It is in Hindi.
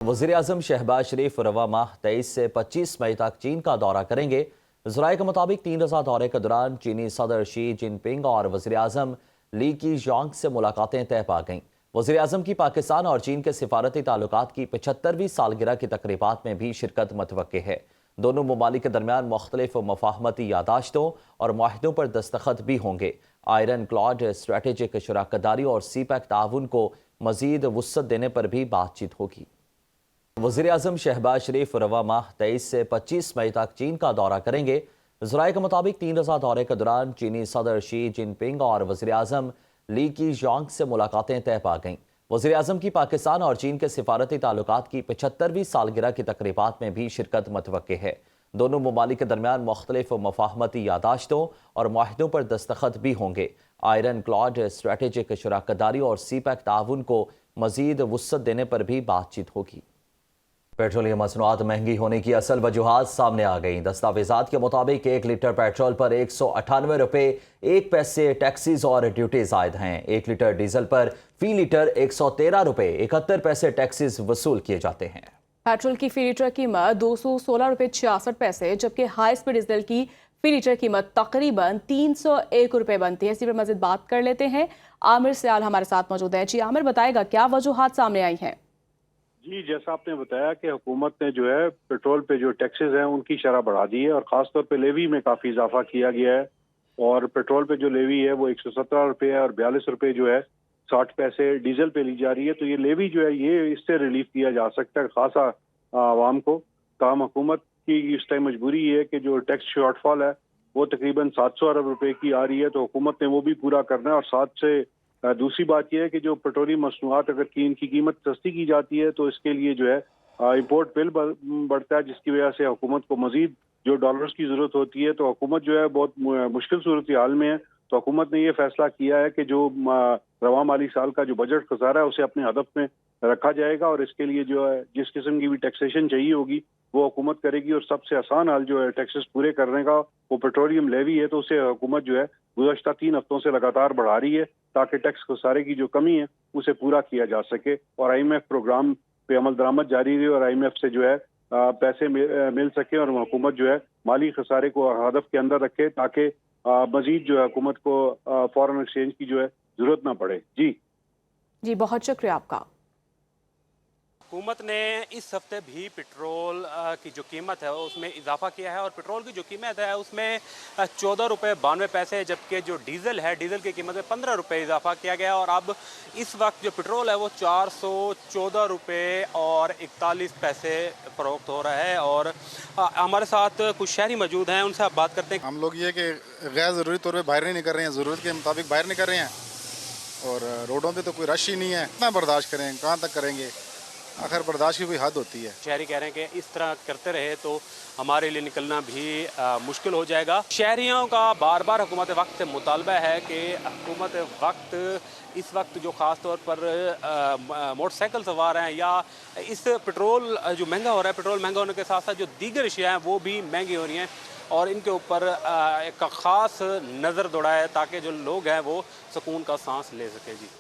वज़ीर-ए-आज़म शहबाज शरीफ रवा माह 23 से 25 मई तक चीन का दौरा करेंगे। ज़राए के मुताबिक 3 रोज़ा दौरे के दौरान चीनी सदर शी जिनपिंग और वज़ीर-ए-आज़म ली कीशियांग से मुलाकातें तय पा गईं। वज़ीर-ए-आज़म की पाकिस्तान और चीन के सिफारती ताल्लुकात की 75वीं सालगिरह की तकरीबात में भी शिरकत मतवक्के है। दोनों ममालिक के दरमियान मुख्तलिफ मफाहमती यादाश्तों और मुआहिदों पर दस्तखत भी होंगे। आयरन क्लॉड स्ट्रेटेजिक शराकतदारी और सी-पैक ताउन को मजीद वुसअत देने पर भी बातचीत होगी। वज़ीर-ए-आज़म शहबाज शरीफ रवा माह 23 से 25 मई तक चीन का दौरा करेंगे। ज़राए के मुताबिक 3 रोज़ा दौरे के दौरान चीनी सदर शी जिनपिंग और वज़ीर-ए-आज़म ली कीशियांग से मुलाकातें तय पा गईं। वज़ीर-ए-आज़म की पाकिस्तान और चीन के सिफारती ताल्लुकात की 75वीं सालगिरह की तकरीबात में भी शिरकत मतवक्के है। दोनों ममालिक के दरमियान मुख्तलिफ मफाहमती यादाश्तों और मुआहिदों पर दस्तखत भी होंगे। आयरन क्लॉड स्ट्रेटेजिक शराकतदारी और सी-पैक ताउन को मजीद वुसअत देने पर भी बातचीत होगी। पेट्रोलियम मसनूआत महंगी होने की असल वजूहात सामने आ गई। दस्तावेजात के मुताबिक 1 लीटर पेट्रोल पर 198 रुपये 1 पैसे टैक्सीज और ड्यूटीज आयद हैं। 1 लीटर डीजल पर फी लीटर 113 रुपये 71 पैसे टैक्सीज वसूल किए जाते हैं। पेट्रोल की फी लीटर कीमत 216 रुपये 66 पैसे, जबकि हाई स्पीड डीजल की फी लीटर कीमत तकरीबन 301 रुपये बनती है। इसी पर मज़ीद बात कर लेते हैं। आमिर सियाल हमारे साथ मौजूद है। जी आमिर, बताएगा क्या वजूहात सामने आई हैं? जी, जैसा आपने बताया कि हुकूमत ने जो है पेट्रोल पे जो टैक्सेस हैं उनकी शरह बढ़ा दी है और ख़ासतौर पे लेवी में काफ़ी इजाफा किया गया है। और पेट्रोल पे जो लेवी है वो 117 रुपये है और 42 रुपये जो है 60 पैसे डीजल पे ली जा रही है। तो ये लेवी जो है ये इससे रिलीफ दिया जा सकता है खासा आवाम को। ताहम हुकूमत की इस टाइम मजबूरी है कि जो टैक्स शॉर्टफॉल है वो तकरीबन 700 अरब रुपए की आ रही है, तो हुकूमत ने वो भी पूरा करना है। और साथ से दूसरी बात यह है कि जो पेट्रोलियम मसनूआत अगर इनकी कीमत सस्ती की जाती है तो इसके लिए जो है इंपोर्ट बिल बढ़ता है, जिसकी वजह से हुकूमत को मजीद जो डॉलर्स की जरूरत होती है। तो हुकूमत जो है बहुत मुश्किल सूरत हाल में है। तो हुकूमत ने यह फैसला किया है कि जो रवा माली साल का जो बजट खसारा है उसे अपने हदफ में रखा जाएगा और इसके लिए जो है जिस किस्म की भी टैक्सेशन चाहिए होगी वो हुकूमत करेगी। और सबसे आसान हाल जो है टैक्सेस पूरे करने का वो पेट्रोलियम लेवी है, तो उसे हुकूमत जो है गुज़श्ता 3 हफ्तों से लगातार बढ़ा रही है ताकि टैक्स खसारे की जो कमी है उसे पूरा किया जा सके और IMF प्रोग्राम पे अमल दरामद जारी रहे और IMF से जो है पैसे मिल सके और हुकूमत जो है माली खसारे को हदफ के अंदर रखे ताकि मजीद जो है हुकूमत को फॉरेन एक्सचेंज की जो है जरूरत ना पड़े। जी बहुत शुक्रिया आपका। हुकूमत ने इस हफ्ते भी पेट्रोल की जो कीमत है उसमें इजाफा किया है और पेट्रोल की जो कीमत है उसमें 14 रुपये 92 पैसे, जबकि जो डीजल है डीजल की कीमत में 15 रुपये इजाफा किया गया और अब इस वक्त जो पेट्रोल है वो 414 रुपये और 41 पैसे फरोख्त हो रहा है। और हमारे साथ कुछ शहरी मौजूद हैं, उनसे आप बात करते हैं। हम लोग ये कि गैर ज़रूरी तौर पर बाहर नहीं कर रहे हैं, ज़रूरत के मुताबिक बाहर नहीं कर रहे हैं और रोडों पर तो कोई रश ही नहीं है। कितना बर्दाश्त करें, कहाँ तक करेंगे, आखिर बर्दाश्त की कोई हद होती है। शहरी कह रहे हैं कि इस तरह करते रहे तो हमारे लिए निकलना भी मुश्किल हो जाएगा। शहरियों का बार बार हुकूमत वक्त से मुतालबा है कि हुकूमत वक्त इस वक्त जो ख़ास तौर पर मोटरसाइकिल सवार हैं या इस पेट्रोल जो महंगा हो रहा है, पेट्रोल महंगा होने के साथ साथ जो दीगर अशिया हैं वो भी महंगी हो रही हैं और इनके ऊपर एक ख़ास नज़र दौड़ाए ताकि जो लोग हैं वो सुकून का सांस ले सकें। जी।